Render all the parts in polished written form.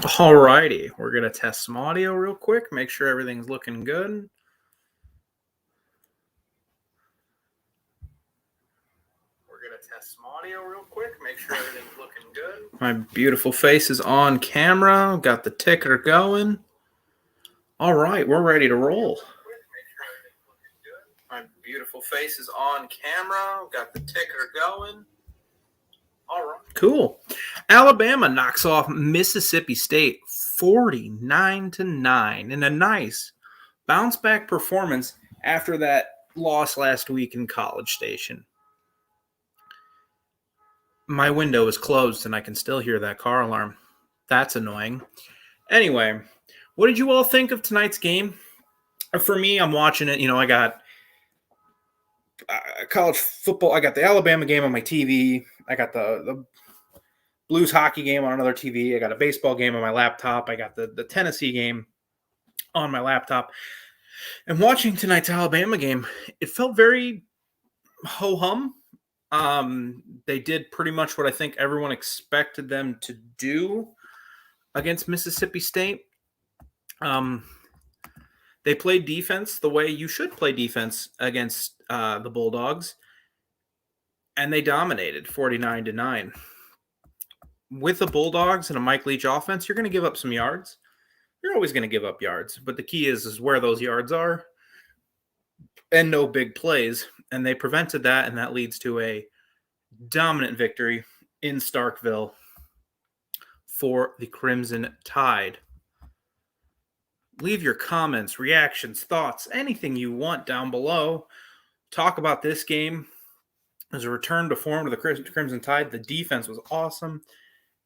Alrighty, we're gonna test some audio real quick, make sure everything's looking good. My beautiful face is on camera. Got the ticker going. All right, we're ready to roll. My beautiful face is on camera. Got the ticker going. All right. Cool. Alabama knocks off Mississippi State 49-9 in a nice bounce back performance after that loss last week in College Station. My window is closed and I can still hear that car alarm. That's annoying. Anyway, what did you all think of tonight's game? For me, I'm watching it. I got college football. I got the Alabama game on my TV. I got the Blues hockey game on another TV. I got a baseball game on my laptop. I got the Tennessee game on my laptop. And watching tonight's Alabama game, it felt very ho-hum. They did pretty much what I think everyone expected them to do against Mississippi State. They played defense the way you should play defense against the Bulldogs, and they dominated 49-9. With the Bulldogs and a Mike Leach offense, you're going to give up some yards. You're always going to give up yards, but the key is where those yards are and no big plays, and they prevented that, and that leads to a dominant victory in Starkville for the Crimson Tide. Leave your comments, reactions, thoughts, anything you want down below. Talk about this game as a return to form to the Crimson Tide. The defense was awesome.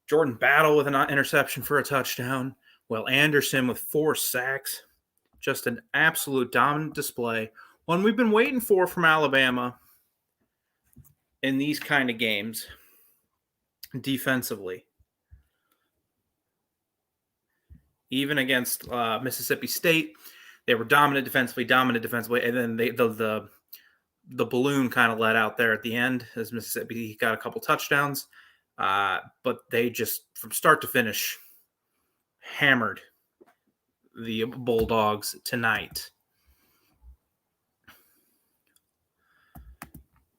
Jordan Battle with an interception for a touchdown. Will Anderson with 4 sacks. Just an absolute dominant display. One we've been waiting for from Alabama in these kind of games defensively. Even against Mississippi State, they were dominant defensively, and then the balloon kind of let out there at the end as Mississippi got a couple touchdowns. But they just, from start to finish, hammered the Bulldogs tonight.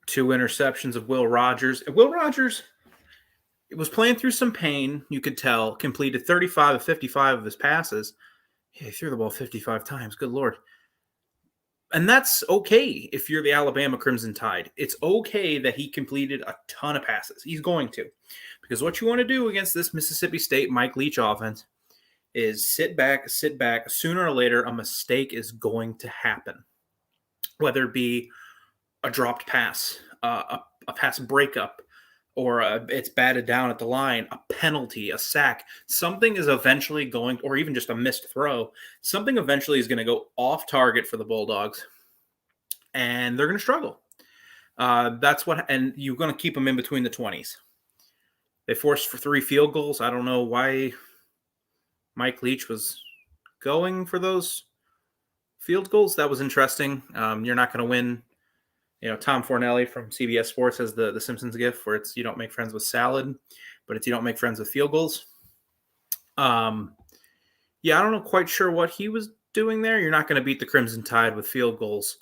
2 interceptions of Will Rogers. And Will Rogers was playing through some pain, you could tell. Completed 35 of 55 of his passes. He threw the ball 55 times. Good Lord. And that's okay if you're the Alabama Crimson Tide. It's okay that he completed a ton of passes. He's going to. Because what you want to do against this Mississippi State Mike Leach offense is sit back. Sooner or later, a mistake is going to happen. Whether it be a dropped pass, a pass breakup, or it's batted down at the line, a penalty, a sack. Something is eventually going, or even just a missed throw, something eventually is going to go off target for the Bulldogs, and they're going to struggle. And you're going to keep them in between the 20s. They forced for 3 field goals. I don't know why Mike Leach was going for those field goals. That was interesting. You're not going to win. Tom Fornelli from CBS Sports has the Simpsons gif where it's you don't make friends with salad, but it's you don't make friends with field goals. I don't know quite sure what he was doing there. You're not going to beat the Crimson Tide with field goals.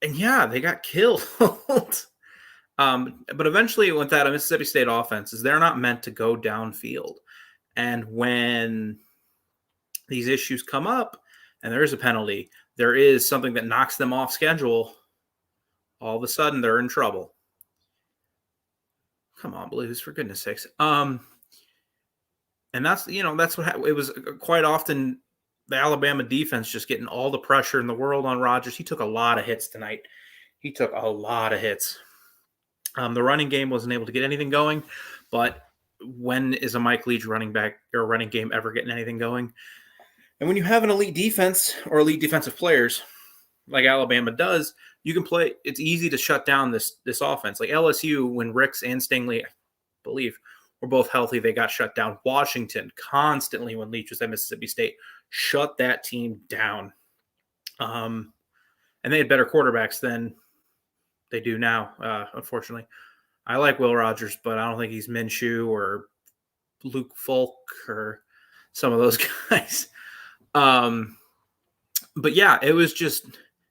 And they got killed. But eventually with that, a Mississippi State offense is they're not meant to go downfield. And when these issues come up and there is a penalty, there is something that knocks them off schedule, all of a sudden they're in trouble. Come on, Blues, for goodness sakes. And that's what it was quite often the Alabama defense just getting all the pressure in the world on Rodgers. He took a lot of hits tonight. The running game wasn't able to get anything going, but when is a Mike Leach running back or running game ever getting anything going? And when you have an elite defense or elite defensive players like Alabama does, you can play. It's easy to shut down this offense. Like LSU, when Ricks and Stingley, I believe, were both healthy, they got shut down. Washington constantly, when Leach was at Mississippi State, shut that team down. And they had better quarterbacks than they do now, unfortunately. I like Will Rogers, but I don't think he's Minshew or Luke Falk or some of those guys. But yeah, it was just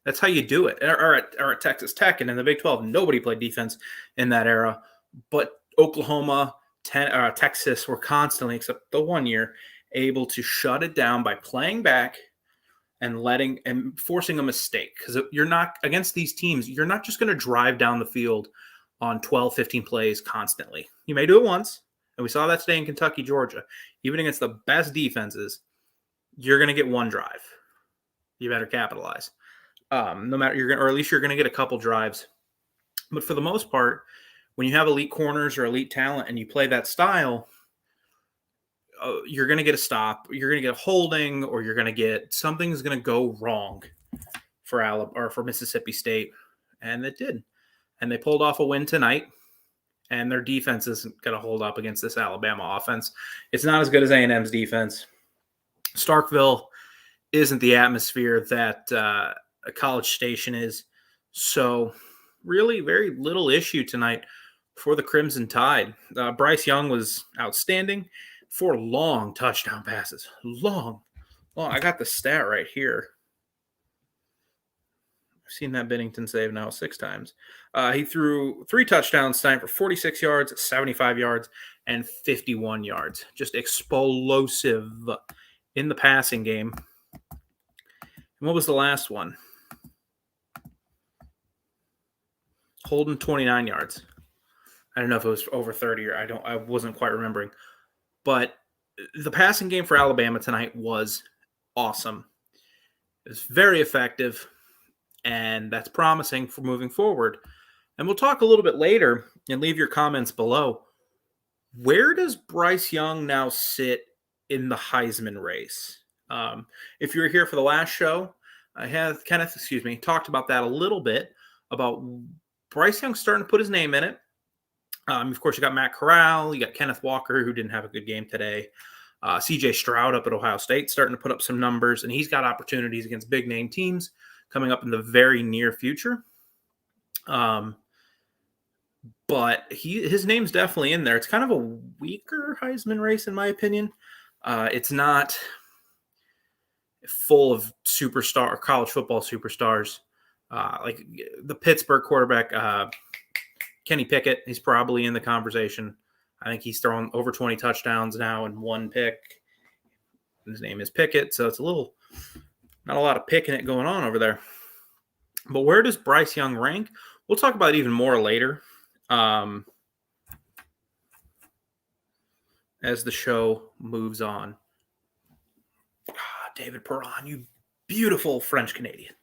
that's how you do it. Or at Texas Tech and in the Big 12, nobody played defense in that era. But Oklahoma, Texas were constantly, except the 1 year, able to shut it down by playing back and forcing a mistake. Because you're not against these teams, you're not just going to drive down the field on 12, 15 plays constantly. You may do it once, and we saw that today in Kentucky, Georgia. Even against the best defenses, you're going to get one drive. You better capitalize. No matter or at least you're going to get a couple drives. But for the most part, when you have elite corners or elite talent and you play that style, you're going to get a stop, you're going to get a holding, or you're going to get something's going to go wrong for Mississippi State, and it did. And they pulled off a win tonight, and their defense isn't going to hold up against this Alabama offense. It's not as good as A&M's defense. Starkville isn't the atmosphere that a College Station is. So really very little issue tonight for the Crimson Tide. Bryce Young was outstanding. 4 long touchdown passes. Long. I got the stat right here. I've seen that Bennington save now 6 times. He threw 3 touchdowns tonight for 46 yards, 75 yards, and 51 yards. Just explosive in the passing game. And what was the last one? Holden, 29 yards. I don't know if it was over 30 or I wasn't quite remembering. But the passing game for Alabama tonight was awesome. It was very effective, and that's promising for moving forward. And we'll talk a little bit later and leave your comments below. Where does Bryce Young now sit in the Heisman race? If you were here for the last show, Kenneth talked about that a little bit, about Bryce Young starting to put his name in it. Of course, you got Matt Corral, you got Kenneth Walker, who didn't have a good game today. CJ Stroud up at Ohio State starting to put up some numbers, and he's got opportunities against big name teams coming up in the very near future. But his name's definitely in there. It's kind of a weaker Heisman race, in my opinion. It's not full of college football superstars. Like the Pittsburgh quarterback, Kenny Pickett, he's probably in the conversation. I think he's thrown over 20 touchdowns now and 1 pick. His name is Pickett, so it's not a lot of picking it going on over there. But where does Bryce Young rank? We'll talk about it even more later as the show moves on. David Perron, you beautiful French Canadian.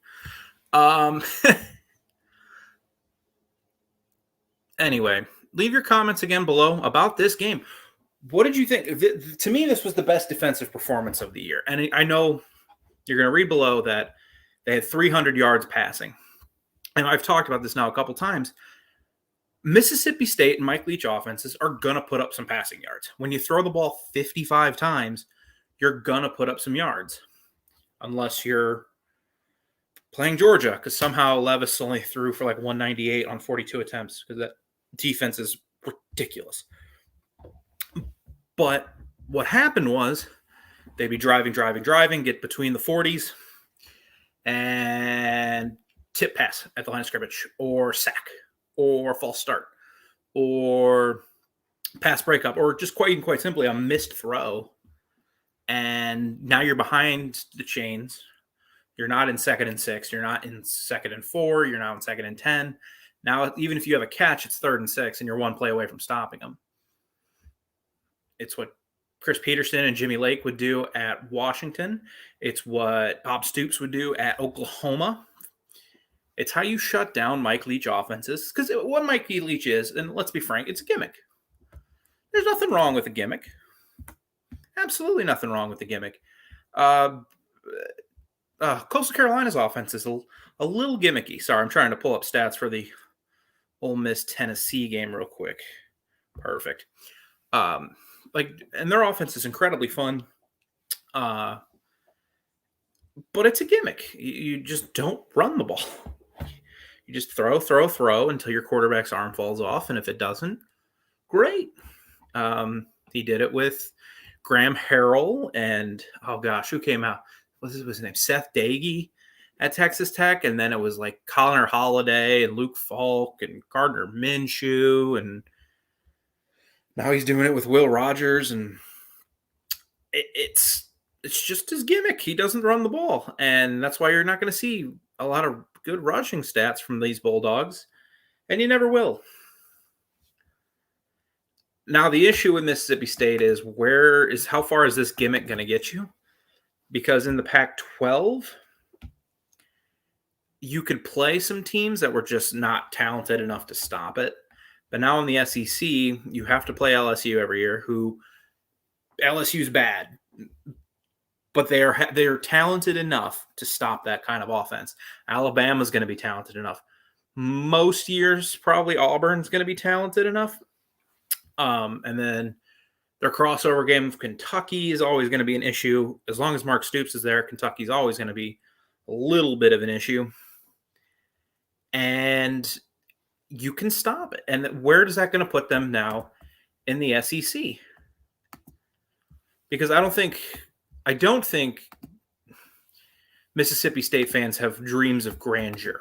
Anyway, leave your comments again below about this game. What did you think? To me, this was the best defensive performance of the year. And I know you're going to read below that they had 300 yards passing. And I've talked about this now a couple times. Mississippi State and Mike Leach offenses are going to put up some passing yards. When you throw the ball 55 times, you're going to put up some yards. Unless you're playing Georgia, because somehow Levis only threw for like 198 on 42 attempts, because that defense is ridiculous. But what happened was they'd be driving, get between the 40s, and tip pass at the line of scrimmage, or sack, or false start, or pass breakup, or just quite simply a missed throw. And now you're behind the chains. You're not in 2nd and 6. You're not in 2nd and 4. You're now in 2nd and 10. Now, even if you have a catch, it's 3rd and 6, and you're 1 play away from stopping them. It's what Chris Peterson and Jimmy Lake would do at Washington. It's what Bob Stoops would do at Oklahoma. It's how you shut down Mike Leach offenses. Because what Mike Leach is, and let's be frank, it's a gimmick. There's nothing wrong with a gimmick. Absolutely nothing wrong with the gimmick. Coastal Carolina's offense is a little gimmicky. Sorry, I'm trying to pull up stats for the Ole Miss Tennessee game real quick. Perfect. And their offense is incredibly fun. But it's a gimmick. You just don't run the ball. You just throw until your quarterback's arm falls off, and if it doesn't, great. He did it with Graham Harrell and, oh gosh, who came out? What was his name? Seth Dagey at Texas Tech. And then it was like Connor Holiday and Luke Falk and Gardner Minshew. And now he's doing it with Will Rogers. And it's just his gimmick. He doesn't run the ball. And that's why you're not going to see a lot of good rushing stats from these Bulldogs. And you never will. Now, the issue with Mississippi State is how far is this gimmick going to get you? Because in the Pac-12, you could play some teams that were just not talented enough to stop it. But now in the SEC, you have to play LSU every year, who LSU's bad, but they are talented enough to stop that kind of offense. Alabama's going to be talented enough. Most years, probably Auburn's going to be talented enough. And then their crossover game of Kentucky is always going to be an issue. As long as Mark Stoops is there, Kentucky's always going to be a little bit of an issue. And you can stop it. And where is that going to put them now in the SEC? Because I don't think Mississippi State fans have dreams of grandeur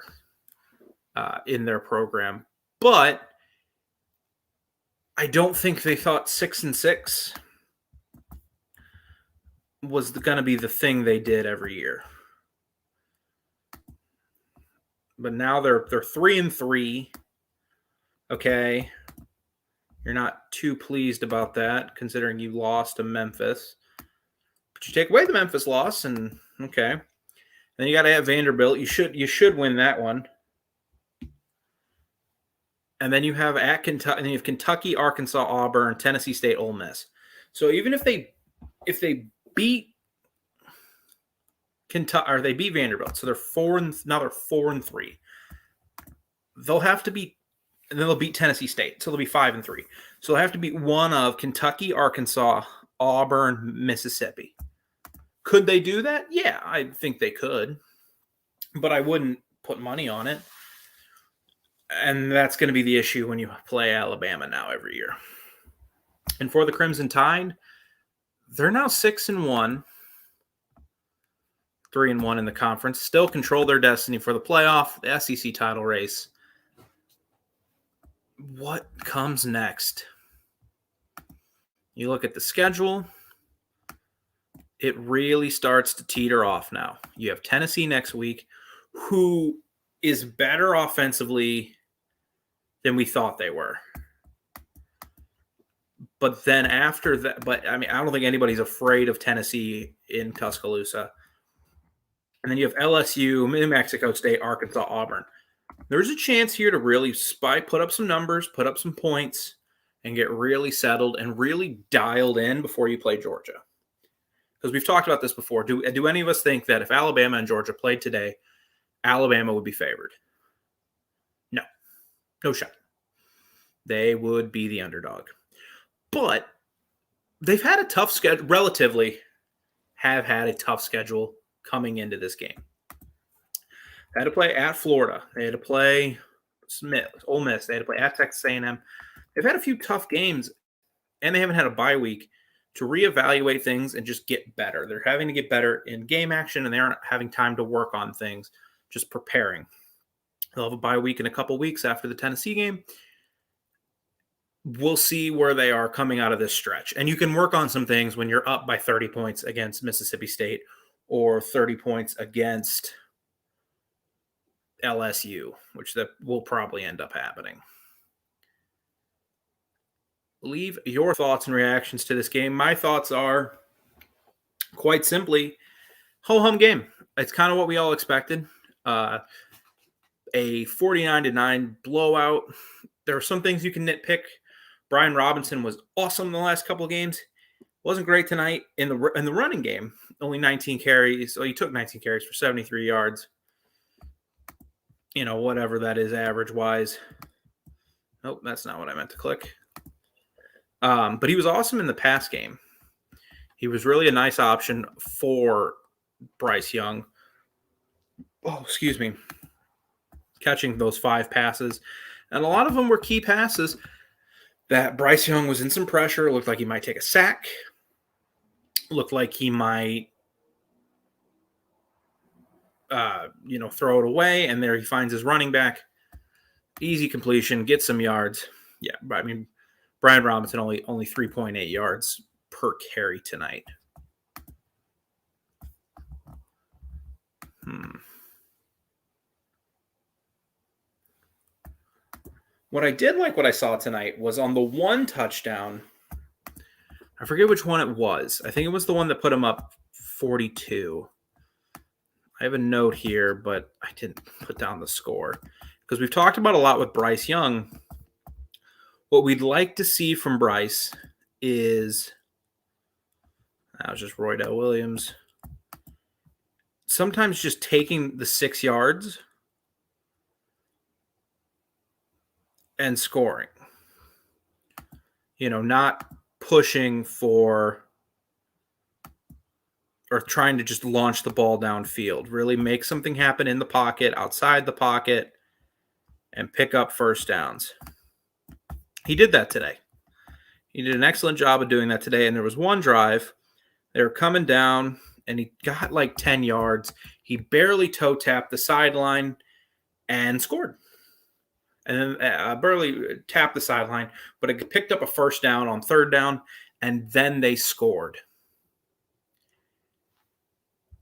in their program. But I don't think they thought 6-6 was going to be the thing they did every year. But now they're 3-3. Okay. You're not too pleased about that, considering you lost to Memphis. But you take away the Memphis loss, and okay. Then you got to have Vanderbilt. You should win that one. And then you have at Kentucky, and you have Kentucky, Arkansas, Auburn, Tennessee State, Ole Miss. So even if they beat Kentucky, or they beat Vanderbilt, so they're 4-3. They'll have to beat, and then they'll beat Tennessee State, so they'll be 5-3. So they'll have to beat one of Kentucky, Arkansas, Auburn, Mississippi. Could they do that? Yeah, I think they could, but I wouldn't put money on it. And that's going to be the issue when you play Alabama now every year. And for the Crimson Tide, they're now 6-1, 3-1 in the conference. Still control their destiny for the playoff, the SEC title race. What comes next? You look at the schedule. It really starts to teeter off now. You have Tennessee next week, who is better offensively than we thought they were. But then after that, I don't think anybody's afraid of Tennessee in Tuscaloosa. And then you have LSU, New Mexico State, Arkansas, Auburn. There's a chance here to really put up some numbers, put up some points, and get really settled and really dialed in before you play Georgia. Because we've talked about this before. Do any of us think that if Alabama and Georgia played today, Alabama would be favored? No shot. They would be the underdog. But they've had a tough schedule, relatively have had a tough schedule coming into this game. They had to play at Florida. They had to play Ole Miss. They had to play at Texas A&M. They've had a few tough games, and they haven't had a bye week to reevaluate things and just get better. They're having to get better in game action, and they aren't having time to work on things, just preparing. They'll have a bye week in a couple weeks after the Tennessee game. We'll see where they are coming out of this stretch. And you can work on some things when you're up by 30 points against Mississippi State or 30 points against LSU, which that will probably end up happening. Leave your thoughts and reactions to this game. My thoughts are, quite simply, ho-hum game. It's kind of what we all expected. A 49-9 blowout. There are some things you can nitpick. Brian Robinson was awesome in the last couple of games. Wasn't great tonight in the running game. Only 19 carries. He took 19 carries for 73 yards. Whatever that is average-wise. Nope, that's not what I meant to click. But he was awesome in the pass game. He was really a nice option for Bryce Young. Oh, excuse me. Catching those 5 passes. And a lot of them were key passes that Bryce Young was in some pressure. Looked like he might take a sack. Looked like he might, throw it away. And there he finds his running back. Easy completion, gets some yards. Yeah, I mean, Brian Robinson only 3.8 yards per carry tonight. What I did like what I saw tonight was on the one touchdown. I forget which one it was. I think it was the one that put him up 42. I have a note here, but I didn't put down the score because we've talked about a lot with Bryce Young. What we'd like to see from Bryce is, that was just Roydell Williams, sometimes just taking the 6 yards and scoring. Not pushing for or trying to just launch the ball downfield. Really make something happen in the pocket, outside the pocket, and pick up first downs. He did that today. He did an excellent job of doing that today. And there was one drive. They were coming down, and he got like 10 yards. He barely toe tapped the sideline and scored. And then barely tapped the sideline, but it picked up a first down on third down, and then they scored.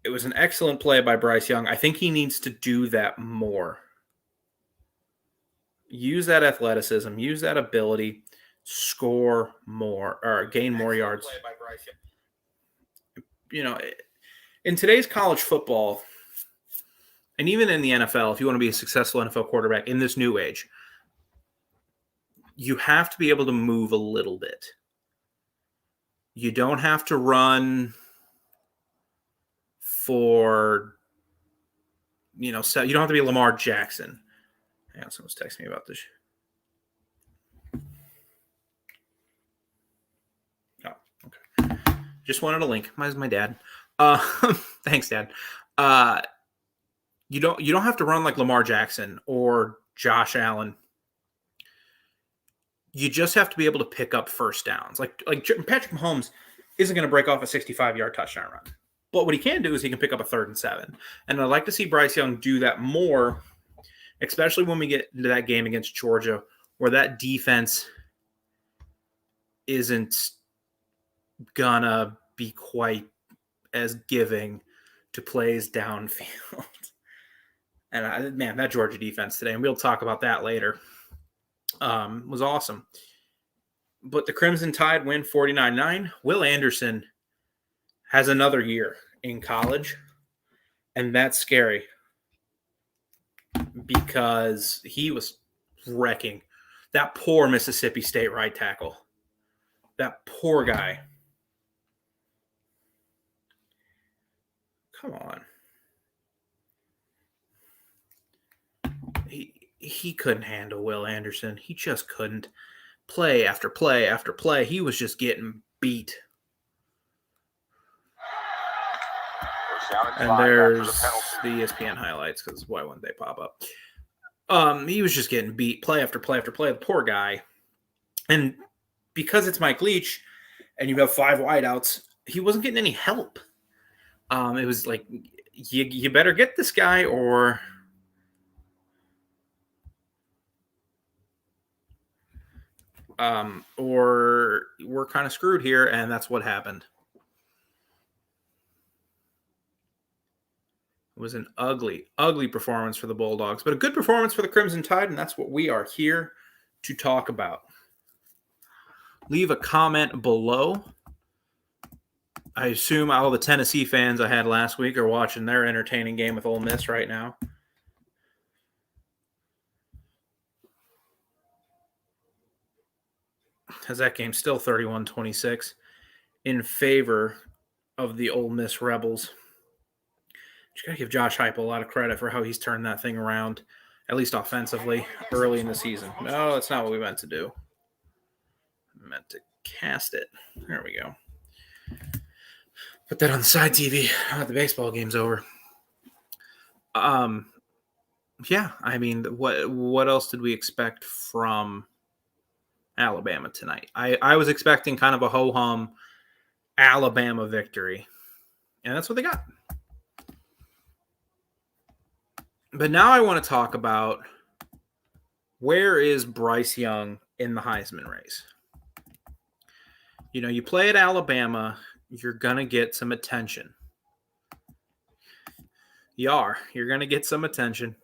It was an excellent play by Bryce Young. I think he needs to do that more. Use that athleticism, use that ability, score more, or gain more yards. In today's college football, and even in the NFL, if you want to be a successful NFL quarterback in this new age, you have to be able to move a little bit. You don't have to run for, so you don't have to be Lamar Jackson. Hang on, someone's texting me about this. Oh, okay. Just wanted a link. Mine's my dad. Thanks, Dad. You don't have to run like Lamar Jackson or Josh Allen. You just have to be able to pick up first downs. Like Patrick Mahomes isn't going to break off a 65-yard touchdown run. But what he can do is he can pick up a 3rd and 7. And I'd like to see Bryce Young do that more, especially when we get into that game against Georgia, where that defense isn't gonna be quite as giving to plays downfield. And that Georgia defense today, and we'll talk about that later, was awesome. But the Crimson Tide win 49-9. Will Anderson has another year in college, and that's scary because he was wrecking that poor Mississippi State right tackle. That poor guy. Come on. He couldn't handle Will Anderson. He just couldn't. Play after play after play. He was just getting beat. And there's the ESPN highlights, because why wouldn't they pop up? He was just getting beat play after play after play. The poor guy. And because it's Mike Leach and you have 5 wideouts, he wasn't getting any help. It was like, you better get this guy or we're kind of screwed here, and that's what happened. It was an ugly, ugly performance for the Bulldogs, but a good performance for the Crimson Tide, and that's what we are here to talk about. Leave a comment below. I assume all the Tennessee fans I had last week are watching their entertaining game with Ole Miss right now. As that game's still 31-26 in favor of the Ole Miss Rebels. You got to give Josh Heupel a lot of credit for how he's turned that thing around, at least offensively, early in the season. No, that's not what we meant to do. We meant to cast it. There we go. Put that on the side TV. The baseball game's over. Yeah, I mean, what else did we expect from Alabama tonight. I was expecting kind of a ho-hum Alabama victory, and that's what they got. But now I want to talk about where is Bryce Young in the Heisman race. You know, you play at Alabama, you're going to get some attention. You're going to get some attention.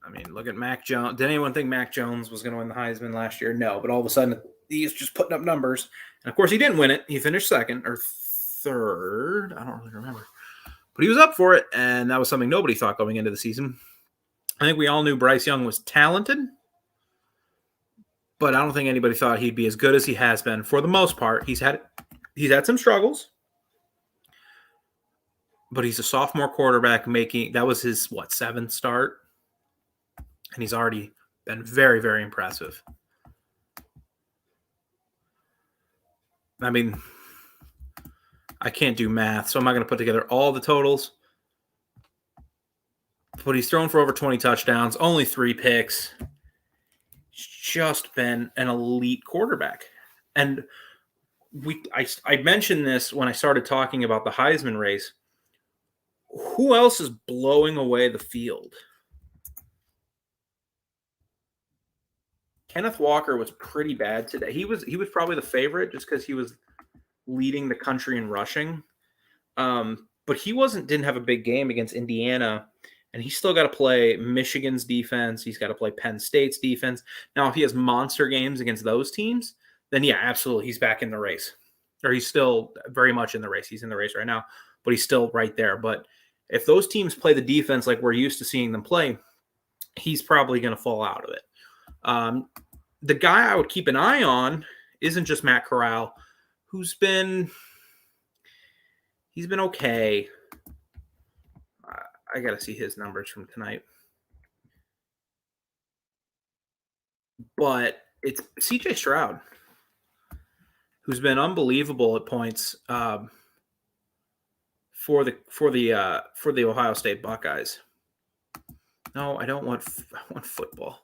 I mean, look at Mac Jones. Did anyone think Mac Jones was going to win the Heisman last year? No, but all of a sudden he's just putting up numbers. And of course he didn't win it. He finished second or third. I don't really remember. But he was up for it, and that was something nobody thought going into the season. I think we all knew Bryce Young was talented, but I don't think anybody thought he'd be as good as he has been for the most part. He's had some struggles, but he's a sophomore quarterback that was his, seventh start? And he's already been very, very impressive. I mean, I can't do math, so I'm not going to put together all the totals. But he's thrown for over 20 touchdowns, only 3 picks. He's just been an elite quarterback. And I mentioned this when I started talking about the Heisman race. Who else is blowing away the field? Kenneth Walker was pretty bad today. He was probably the favorite just because he was leading the country in rushing. But he didn't have a big game against Indiana, and he's still got to play Michigan's defense. He's got to play Penn State's defense. Now, if he has monster games against those teams, then yeah, absolutely, he's back in the race. Or he's still very much in the race. He's in the race right now, but he's still right there. But if those teams play the defense like we're used to seeing them play, he's probably going to fall out of it. The guy I would keep an eye on isn't just Matt Corral, who's been okay. I got to see his numbers from tonight. But it's CJ Stroud, who's been unbelievable at points for the Ohio State Buckeyes. No, I want football.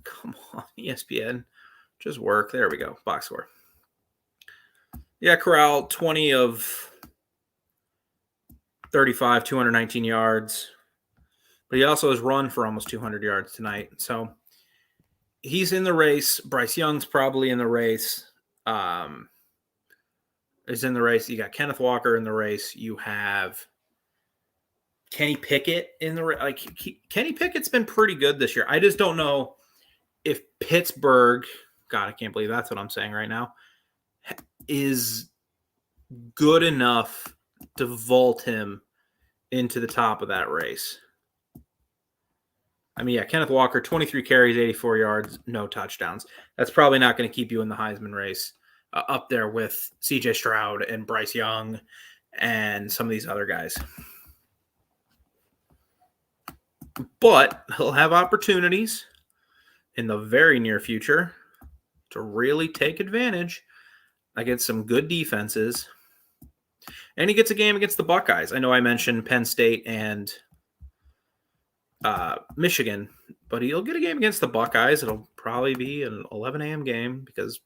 Come on, ESPN. Just work. There we go. Box score. Yeah, Corral, 20 of 35, 219 yards. But he also has run for almost 200 yards tonight. So he's in the race. Bryce Young's probably in the race. Is in the race. You got Kenneth Walker in the race. You have Kenny Pickett in the race. Kenny Pickett's been pretty good this year. I just don't know if Pittsburgh, God, I can't believe that's what I'm saying right now, is good enough to vault him into the top of that race. I mean, yeah, Kenneth Walker, 23 carries, 84 yards, no touchdowns. That's probably not going to keep you in the Heisman race up there with CJ Stroud and Bryce Young and some of these other guys. But he'll have opportunities in the very near future to really take advantage against some good defenses. And he gets a game against the Buckeyes. I know I mentioned Penn State and Michigan, but he'll get a game against the Buckeyes. It'll probably be an 11 a.m. game because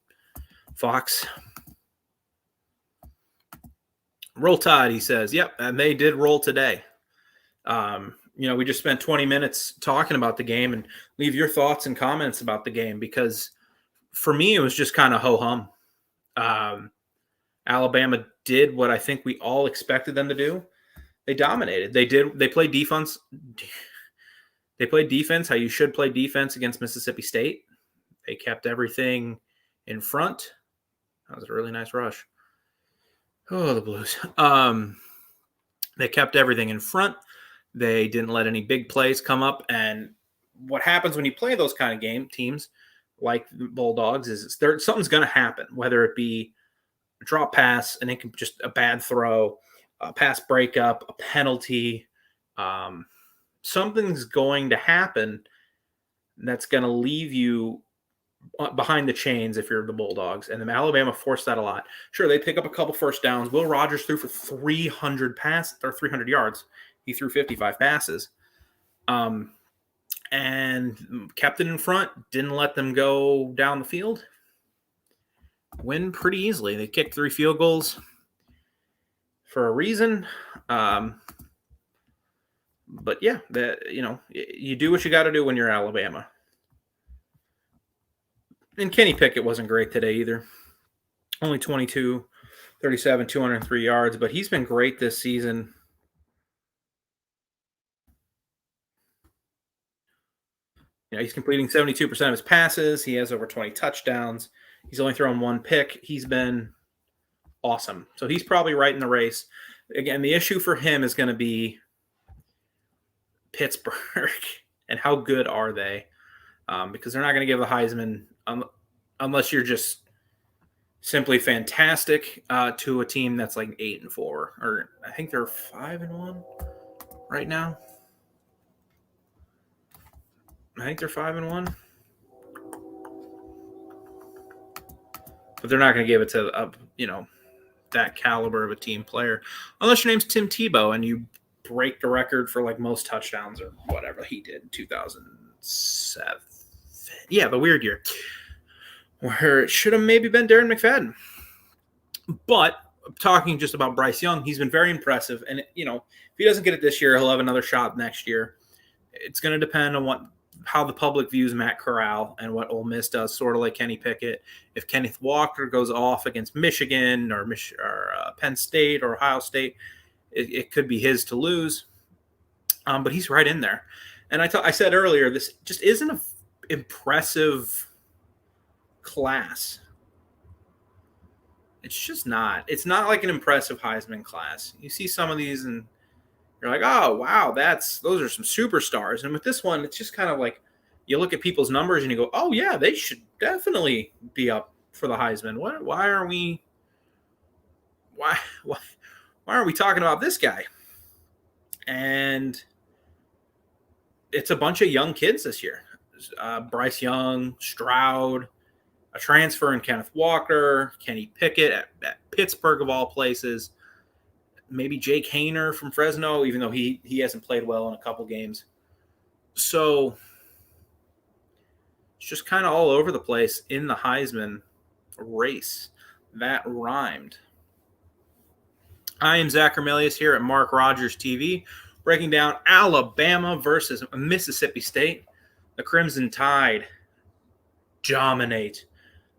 Fox. Roll Tide, he says. Yep, and they did roll today. We just spent 20 minutes talking about the game, and leave your thoughts and comments about the game, because for me, it was just kind of ho-hum. Alabama did what I think we all expected them to do. They dominated. They played defense. They played defense how you should play defense against Mississippi State. They kept everything in front. That was a really nice rush. Oh, the Blues. They kept everything in front. They didn't let any big plays come up. And what happens when you play those kind of teams like the Bulldogs is something's going to happen, whether it be a drop pass, and it can just a bad throw, a pass breakup, a penalty. Something's going to happen that's going to leave you behind the chains if you're the Bulldogs. And Alabama forced that a lot. Sure, they pick up a couple first downs. Will Rogers threw for 300 yards. He threw 55 passes. And and kept it in front, didn't let them go down the field. Win pretty easily. They kicked 3 field goals for a reason. But yeah, you do what you got to do when you're Alabama. And Kenny Pickett wasn't great today either. Only 22, 37, 203 yards, but he's been great this season. He's completing 72% of his passes. He has over 20 touchdowns. He's only thrown 1 pick. He's been awesome. So he's probably right in the race. Again, the issue for him is going to be Pittsburgh and how good are they? Because they're not going to give the Heisman unless you're just simply fantastic to a team that's like 8-4, or I think they're 5-1 right now. I think they're 5-1, but they're not going to give it to that caliber of a team player unless your name's Tim Tebow and you break the record for like most touchdowns or whatever he did in 2007. Yeah, the weird year where it should have maybe been Darren McFadden. But talking just about Bryce Young, he's been very impressive. And, if he doesn't get it this year, he'll have another shot next year. It's going to depend on how the public views Matt Corral and what Ole Miss does, sort of like Kenny Pickett. If Kenneth Walker goes off against Michigan or Penn State or Ohio State, it could be his to lose. But he's right in there. And I said earlier, this just isn't an impressive class. It's just not. It's not like an impressive Heisman class. You see some of these and you're like, oh, wow, those are some superstars. And with this one, it's just kind of like you look at people's numbers and you go, oh, yeah, they should definitely be up for the Heisman. Why aren't we talking about this guy? And it's a bunch of young kids this year. Bryce Young, Stroud, a transfer in Kenneth Walker, Kenny Pickett at Pittsburgh of all places. Maybe Jake Hayner from Fresno, even though he hasn't played well in a couple games. So it's just kind of all over the place in the Heisman race. That rhymed. I am Zach Remelius here at Mark Rogers TV, breaking down Alabama versus Mississippi State. The Crimson Tide dominate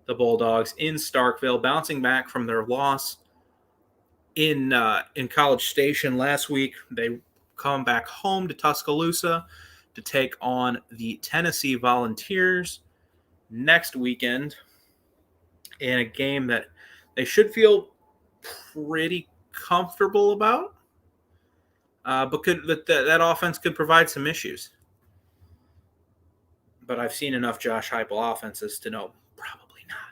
the Bulldogs in Starkville, bouncing back from their loss in College Station last week. They come back home to Tuscaloosa to take on the Tennessee Volunteers next weekend in a game that they should feel pretty comfortable about, but that offense could provide some issues. But I've seen enough Josh Heupel offenses to know probably not.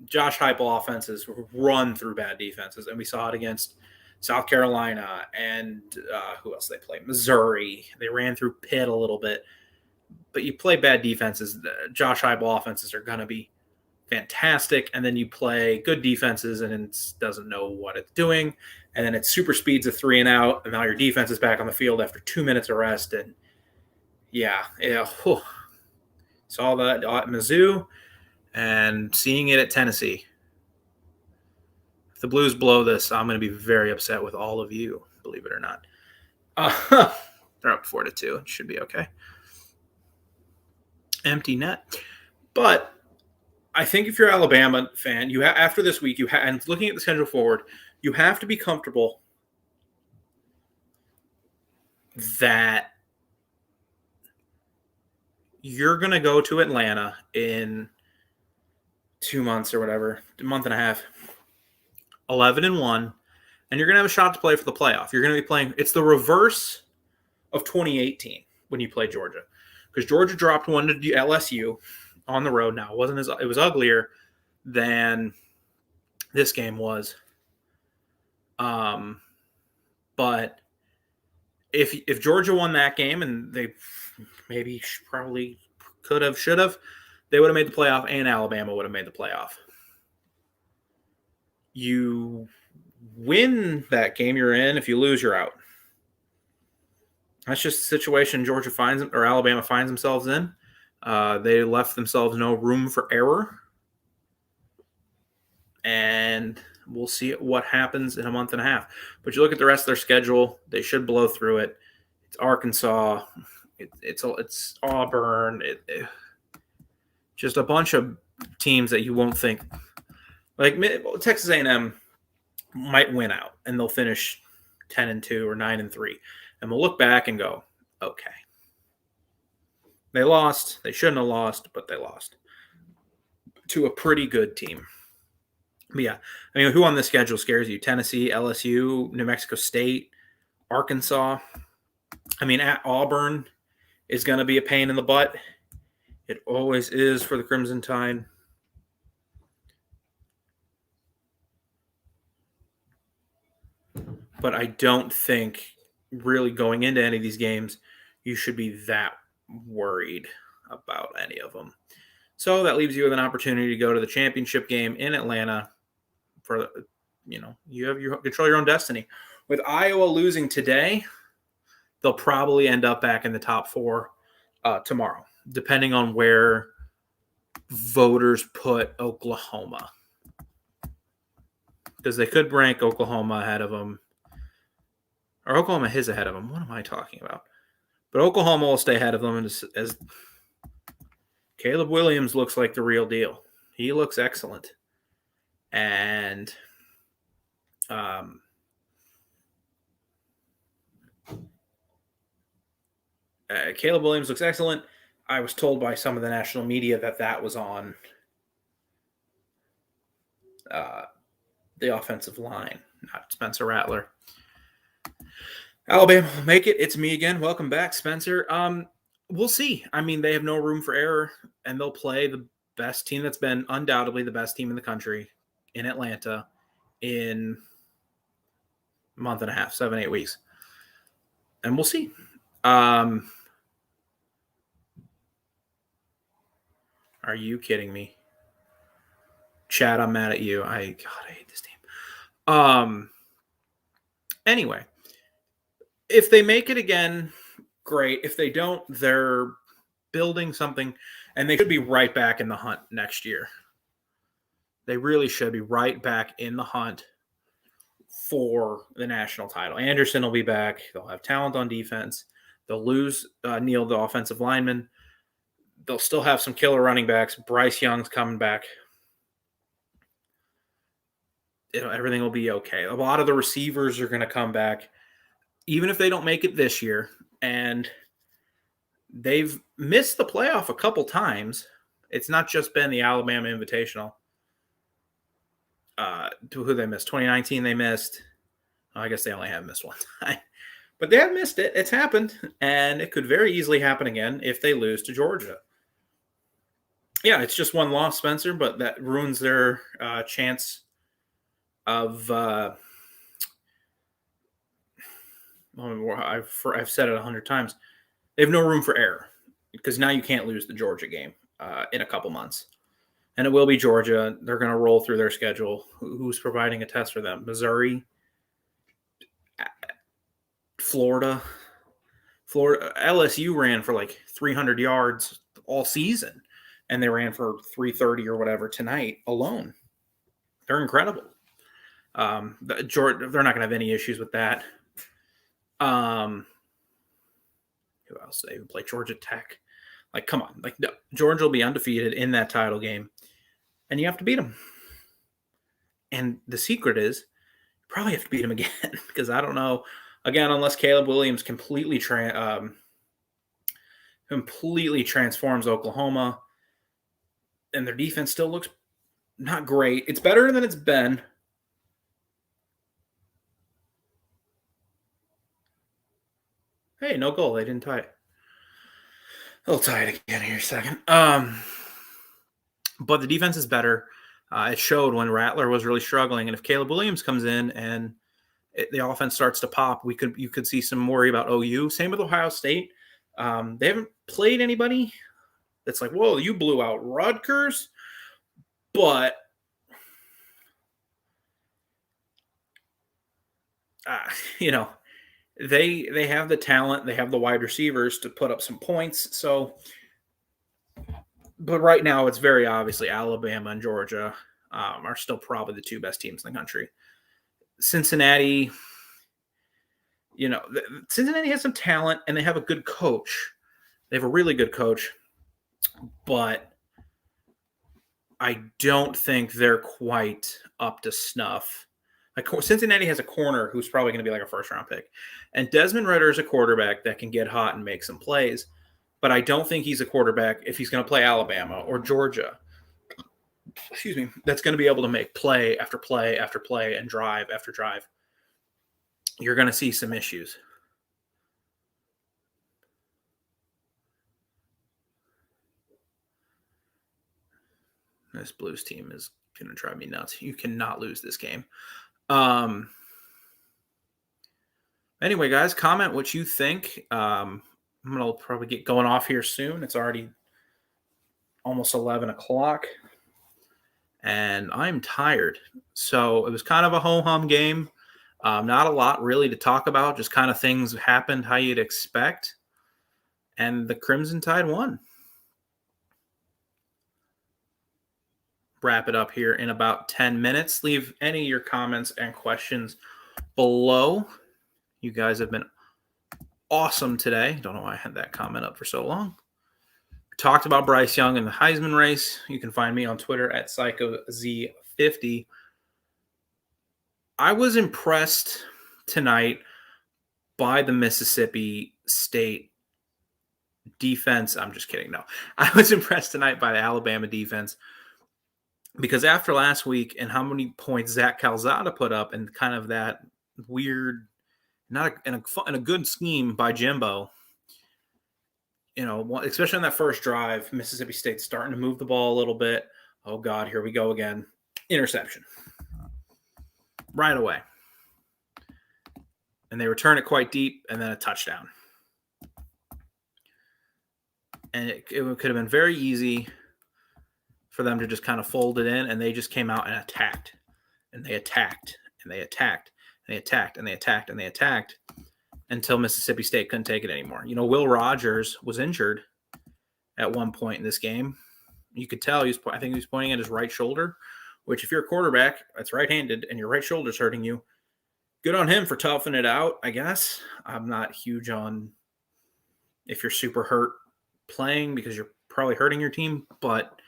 Josh Heupel offenses run through bad defenses, and we saw it against South Carolina and who else they played? Missouri. They ran through Pitt a little bit. But you play bad defenses, Josh Heupel offenses are going to be fantastic, and then you play good defenses and it doesn't know what it's doing, and then it super speeds a 3 and out, and now your defense is back on the field after 2 minutes of rest, and saw that at Mizzou and seeing it at Tennessee. If the Blues blow this, I'm going to be very upset with all of you, believe it or not. They're up 4-2. It should be okay. Empty net. But I think if you're an Alabama fan, after this week, and looking at the schedule forward, you have to be comfortable that you're going to go to Atlanta in 2 months or whatever, a month and a half, 11-1, and you're going to have a shot to play for the playoff. You're going to be playing. It's the reverse of 2018 when you play Georgia, because Georgia dropped one to LSU on the road. Now it was uglier than this game was. But if Georgia won that game, and they maybe probably could have, should have, they would have made the playoff, and Alabama would have made the playoff. You win that game, you're in. If you lose, you're out. That's just the situation Georgia finds or Alabama finds themselves in. They left themselves no room for error. And we'll see what happens in a month and a half. But you look at the rest of their schedule, they should blow through it. It's Arkansas. It's Auburn. Just a bunch of teams that you won't think. Like Texas A&M might win out, and they'll finish 10-2 or 9-3. And we'll look back and go, okay. They lost. They shouldn't have lost, but they lost to a pretty good team. But yeah, I mean, who on this schedule scares you? Tennessee, LSU, New Mexico State, Arkansas. I mean, at Auburn is going to be a pain in the butt. It always is for the Crimson Tide. But I don't think really going into any of these games, you should be that worried about any of them. So that leaves you with an opportunity to go to the championship game in Atlanta for, you control your own destiny. With Iowa losing today, they'll probably end up back in the top 4 tomorrow, depending on where voters put Oklahoma. Because they could rank Oklahoma ahead of them. Or Oklahoma is ahead of them. What am I talking about? But Oklahoma will stay ahead of them as Caleb Williams looks like the real deal. He looks excellent. And Caleb Williams looks excellent. I was told by some of the national media that was on the offensive line, not Spencer Rattler. Alabama will make it. It's me again. Welcome back, Spencer. We'll see. I mean, they have no room for error, and they'll play the best team that's been undoubtedly the best team in the country in Atlanta in a month and a half, 7-8 weeks. And we'll see. Are you kidding me? Chad, I'm mad at you. I hate this team. Anyway, if they make it again, great. If they don't, they're building something, and they should be right back in the hunt next year. They really should be right back in the hunt for the national title. Anderson will be back. They'll have talent on defense. They'll lose Neal, the offensive lineman. They'll still have some killer running backs. Bryce Young's coming back. Everything will be okay. A lot of the receivers are going to come back, even if they don't make it this year. And they've missed the playoff a couple times. It's not just been the Alabama Invitational. To who they missed. 2019 they missed. I guess they only have missed one time. But they have missed it. It's happened. And it could very easily happen again if they lose to Georgia. Yeah, it's just one loss, Spencer, but that ruins their chance of I've said it 100 times. They have no room for error because now you can't lose the Georgia game in a couple months. And it will be Georgia. They're going to roll through their schedule. Who's providing a test for them? Missouri, Florida. LSU ran for like 300 yards all season, and they ran for 330 or whatever tonight alone. They're incredible. They're not going to have any issues with that. Who else? They would play Georgia Tech. Like, come on. Like, no, Georgia will be undefeated in that title game, and you have to beat them. And the secret is, you probably have to beat them again because I don't know. Again, unless Caleb Williams completely transforms Oklahoma, and their defense still looks not great. It's better than it's been. Hey, no goal. They didn't tie it. They'll tie it again here in a second. But the defense is better. It showed when Rattler was really struggling. And if Caleb Williams comes in and the offense starts to pop, you could see some worry about OU. Same with Ohio State. They haven't played anybody that's like, whoa, you blew out Rutgers. But They have the talent, they have the wide receivers to put up some points. So, but right now it's very obviously Alabama and Georgia are still probably the two best teams in the country. Cincinnati, Cincinnati has some talent and they have a good coach. They have a really good coach, but I don't think they're quite up to snuff. Cincinnati has a corner who's probably going to be like a first-round pick. And Desmond Ridder is a quarterback that can get hot and make some plays, but I don't think he's a quarterback if he's going to play Alabama or Georgia. Excuse me, that's going to be able to make play after play after play and drive after drive. You're going to see some issues. This Blues team is going to drive me nuts. You cannot lose this game. Anyway, guys, comment what you think. I'm going to probably get going off here soon. It's already almost 11 o'clock, and I'm tired. So it was kind of a ho-hum game. Not a lot really to talk about, just kind of things happened how you'd expect. And the Crimson Tide won. Wrap it up here in about 10 minutes. Leave any of your comments and questions below. You guys have been awesome today. Don't know why I had that comment up for so long. We talked about Bryce Young and the Heisman race. You can find me on Twitter at PsychoZ50. I was impressed tonight by the Mississippi State defense. I'm just kidding. No, I was impressed tonight by the Alabama defense because after last week and how many points Zach Calzada put up and kind of that weird, not in a good scheme by Jimbo, especially on that first drive, Mississippi State starting to move the ball a little bit. Oh God, here we go again. Interception. Right away. And they return it quite deep and then a touchdown. And it could have been very easy for them to just kind of fold it in, and they just came out and attacked. And they attacked, and they attacked, and they attacked, and they attacked, and they attacked until Mississippi State couldn't take it anymore. Will Rogers was injured at one point in this game. You could tell I think he was pointing at his right shoulder, which if you're a quarterback that's right-handed and your right shoulder's hurting you, good on him for toughing it out, I guess. I'm not huge on if you're super hurt playing because you're probably hurting your team, but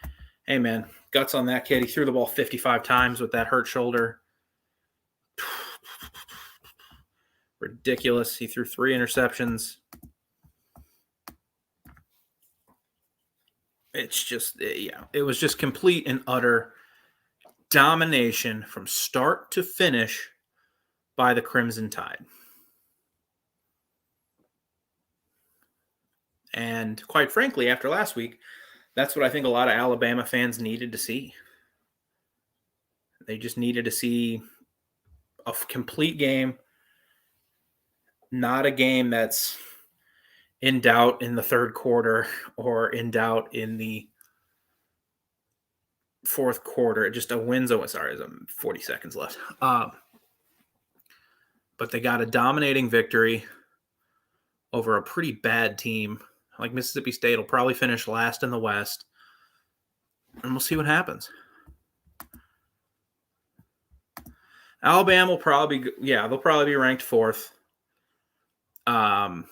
hey, man, guts on that kid. He threw the ball 55 times with that hurt shoulder. Ridiculous. He threw 3 interceptions. It's just, it was just complete and utter domination from start to finish by the Crimson Tide. And quite frankly, after last week, that's what I think a lot of Alabama fans needed to see. They just needed to see a complete game, not a game that's in doubt in the third quarter or in doubt in the fourth quarter. Just a win zone. Sorry, there's 40 seconds left. But they got a dominating victory over a pretty bad team. Like Mississippi State will probably finish last in the West. And we'll see what happens. Alabama will probably, they'll probably be ranked 4th. They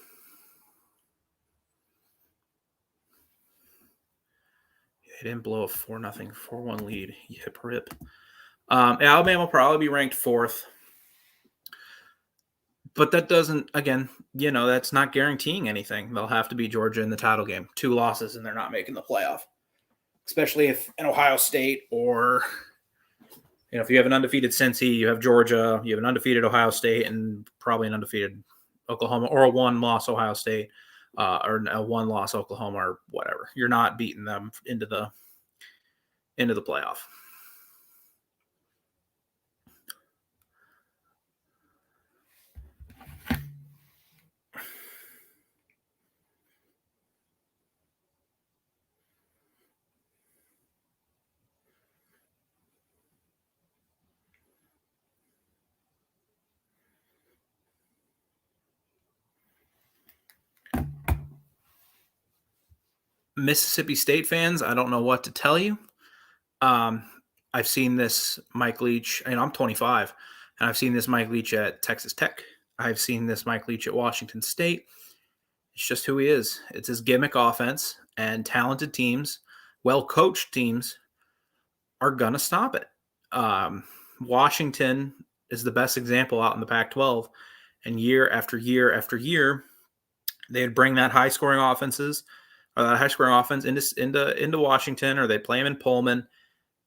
didn't blow a 4-1 lead. Hip rip. Alabama will probably be ranked 4th. But that doesn't, again, that's not guaranteeing anything. They'll have to beat Georgia in the title game. 2 losses and they're not making the playoff. Especially if an Ohio State or, if you have an undefeated Cincy, you have Georgia, you have an undefeated Ohio State, and probably an undefeated Oklahoma or a 1-loss Ohio State or a 1-loss Oklahoma or whatever. You're not beating them into the playoff. Mississippi State fans, I don't know what to tell you. I've seen this Mike Leach, and I'm 25, and I've seen this Mike Leach at Texas Tech. I've seen this Mike Leach at Washington State. It's just who he is. It's his gimmick offense, and talented teams, well-coached teams, are going to stop it. Washington is the best example out in the Pac-12, and year after year after year, they'd bring that high-scoring offense into Washington, or they'd play him in Pullman,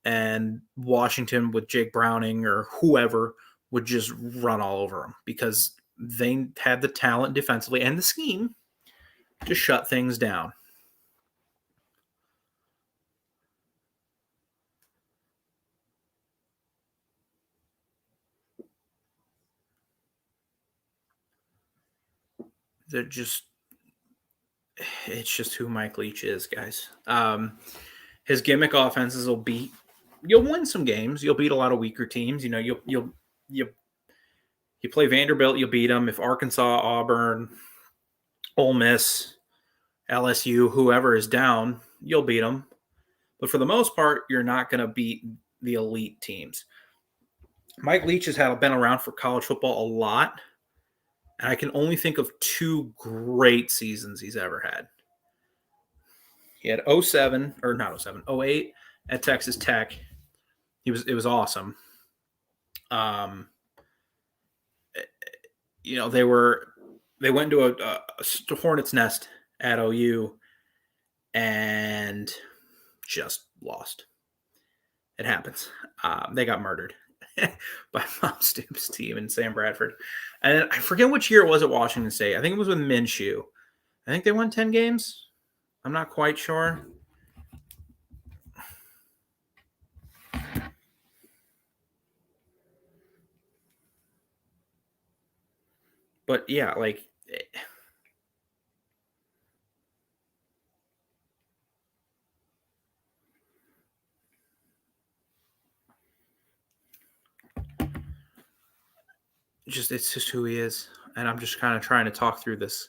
and Washington with Jake Browning or whoever would just run all over them because they had the talent defensively and the scheme to shut things down. It's just who Mike Leach is, guys. His gimmick offenses you'll win some games. You'll beat a lot of weaker teams. You play Vanderbilt, you'll beat them. If Arkansas, Auburn, Ole Miss, LSU, whoever is down, you'll beat them. But for the most part, you're not going to beat the elite teams. Mike Leach has been around for college football a lot, and I can only think of 2 great seasons he's ever had. He had 08 at Texas Tech. It was awesome. They went into a hornet's nest at OU and just lost. It happens. They got murdered by Mom Stoops' team and Sam Bradford. And I forget which year it was at Washington State. I think it was with Minshew. I think they won 10 games. I'm not quite sure. But yeah, it's just who he is. And I'm just kind of trying to talk through this.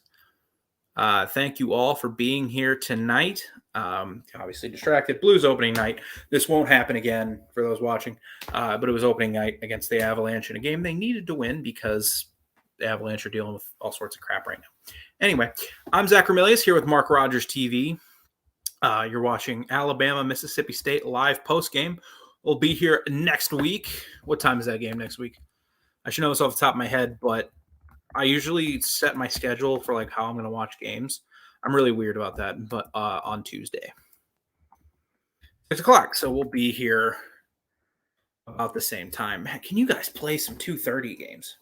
Thank you all for being here tonight. Obviously distracted. Blues opening night. This won't happen again for those watching. But it was opening night against the Avalanche in a game they needed to win because the Avalanche are dealing with all sorts of crap right now. Anyway, I'm Zach Remelius here with Mark Rogers TV. You're watching Alabama, Mississippi State live postgame. We'll be here next week. What time is that game next week? I should know this off the top of my head, but I usually set my schedule for how I'm going to watch games. I'm really weird about that, but on Tuesday. 6 o'clock, so we'll be here about the same time. Can you guys play some 2:30 games?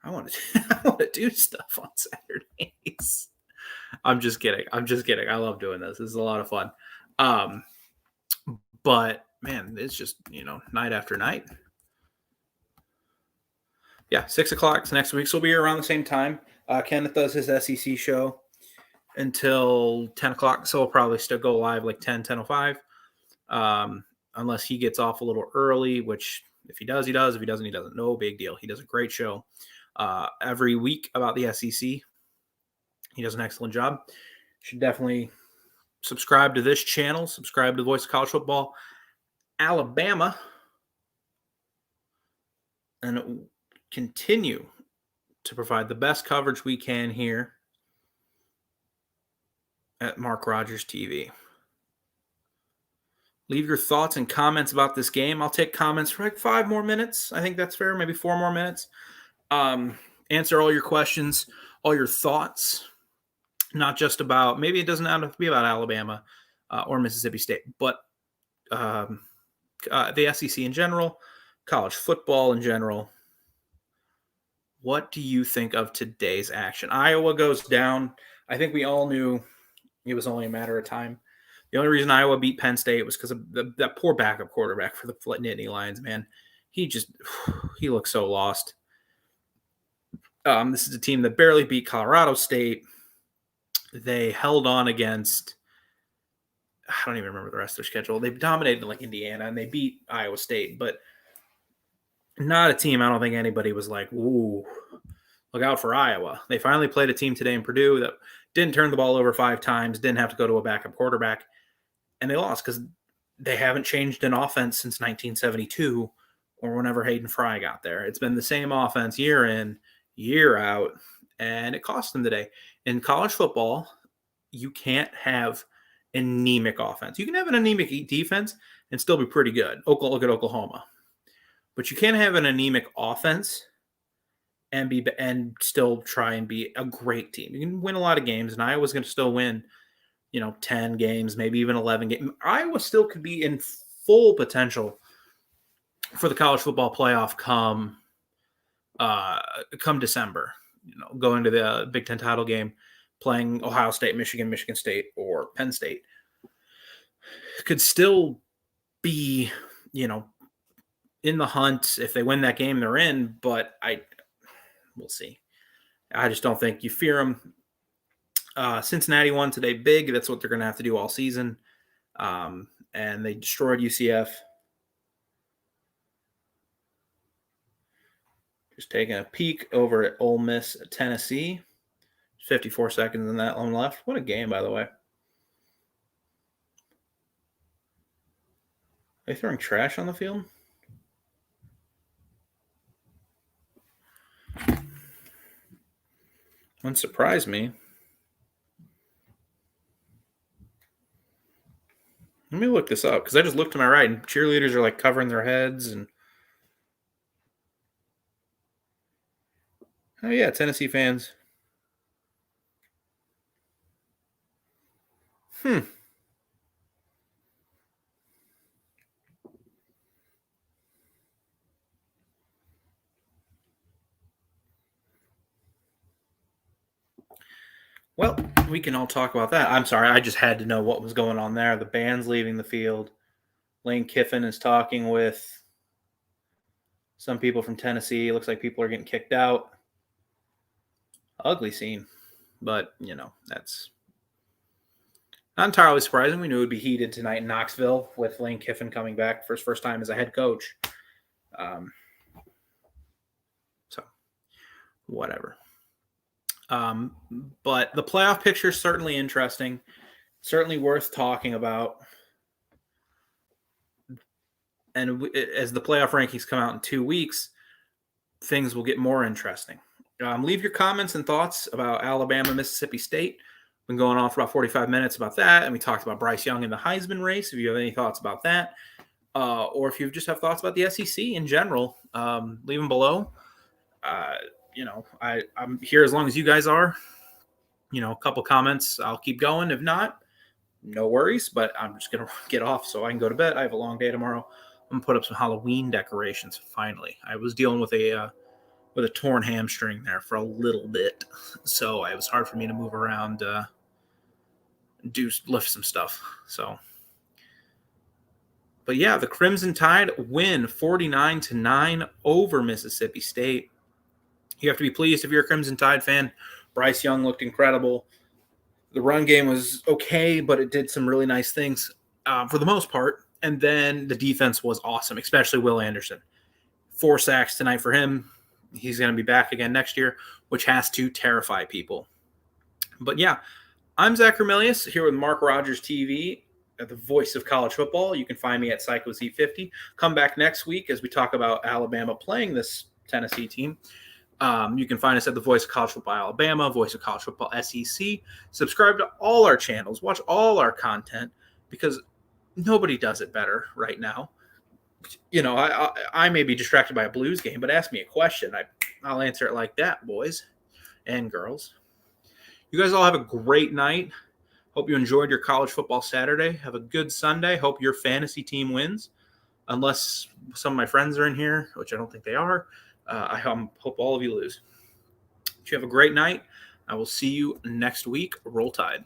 I want to do stuff on Saturdays. I'm just kidding. I love doing this. This is a lot of fun. But man, it's just, night after night. Yeah, 6 o'clock next week. So we'll be here around the same time. Kenneth does his SEC show until 10 o'clock. So we'll probably still go live 10:05. Unless he gets off a little early, which if he does, he does. If he doesn't, he doesn't. No big deal. He does a great show every week about the SEC. He does an excellent job. You should definitely subscribe to this channel. Subscribe to the Voice of College Football Alabama. And continue to provide the best coverage we can here at Mark Rogers TV. Leave your thoughts and comments about this game. I'll take comments for 5 more minutes. I think that's fair. Maybe 4 more minutes. Answer all your questions, all your thoughts. Not just about, maybe it doesn't have to be about Alabama or Mississippi State, but the SEC in general, college football in general. What do you think of today's action? Iowa goes down. I think we all knew it was only a matter of time. The only reason Iowa beat Penn State was because of that poor backup quarterback for the Nittany Lions, man. He looks so lost. This is a team that barely beat Colorado State. They held on against, I don't even remember the rest of their schedule. They dominated Indiana, and they beat Iowa State, but not a team I don't think anybody was ooh, look out for Iowa. They finally played a team today in Purdue that didn't turn the ball over 5 times, didn't have to go to a backup quarterback, and they lost because they haven't changed an offense since 1972 or whenever Hayden Fry got there. It's been the same offense year in, year out, and it cost them today. In college football, you can't have anemic offense. You can have an anemic defense and still be pretty good. Look at Oklahoma. But you can't have an anemic offense and still try and be a great team. You can win a lot of games, and Iowa's going to still win, 10 games, maybe even 11 games. Iowa still could be in full potential for the college football playoff come December. Going to the Big Ten title game, playing Ohio State, Michigan State, or Penn State. Could still be, in the hunt. If they win that game, they're in, but we'll see. I just don't think you fear them. Cincinnati won today big. That's what they're going to have to do all season. And they destroyed UCF. Just taking a peek over at Ole Miss, Tennessee. 54 seconds in that one left. What a game, by the way. Are they throwing trash on the field? Wouldn't surprise me. Let me look this up because I just looked to my right and cheerleaders are like covering their heads and. Oh yeah, Tennessee fans. Well, we can all talk about that. I'm sorry, I just had to know what was going on there. The band's leaving the field. Lane Kiffin is talking with some people from Tennessee. It looks like people are getting kicked out. Ugly scene. But, that's not entirely surprising. We knew it would be heated tonight in Knoxville with Lane Kiffin coming back for his first time as a head coach. So, whatever. But the playoff picture is certainly interesting, certainly worth talking about. And as the playoff rankings come out in 2 weeks, things will get more interesting. Leave your comments and thoughts about Alabama, Mississippi State. Been going on for about 45 minutes about that, and we talked about Bryce Young in the Heisman race. If you have any thoughts about that, or if you just have thoughts about the SEC in general, leave them below. I'm here as long as you guys are. A couple comments, I'll keep going. If not, no worries, but I'm just going to get off so I can go to bed. I have a long day tomorrow. I'm going to put up some Halloween decorations, finally. I was dealing with a torn hamstring there for a little bit, so it was hard for me to move around, lift some stuff. So, but yeah, the Crimson Tide win 49-9 over Mississippi State. You have to be pleased if you're a Crimson Tide fan. Bryce Young looked incredible. The run game was okay, but it did some really nice things for the most part. And then the defense was awesome, especially Will Anderson. 4 sacks tonight for him. He's going to be back again next year, which has to terrify people. But yeah, I'm Zach Remelius here with Mark Rogers TV, the voice of college football. You can find me at PsychoZ50. Come back next week as we talk about Alabama playing this Tennessee team. You can find us at the Voice of College Football Alabama, Voice of College Football SEC. Subscribe to all our channels. Watch all our content because nobody does it better right now. I may be distracted by a Blues game, but ask me a question. I'll answer it like that, boys and girls. You guys all have a great night. Hope you enjoyed your college football Saturday. Have a good Sunday. Hope your fantasy team wins, unless some of my friends are in here, which I don't think they are. I hope all of you lose. You have a great night. I will see you next week. Roll Tide.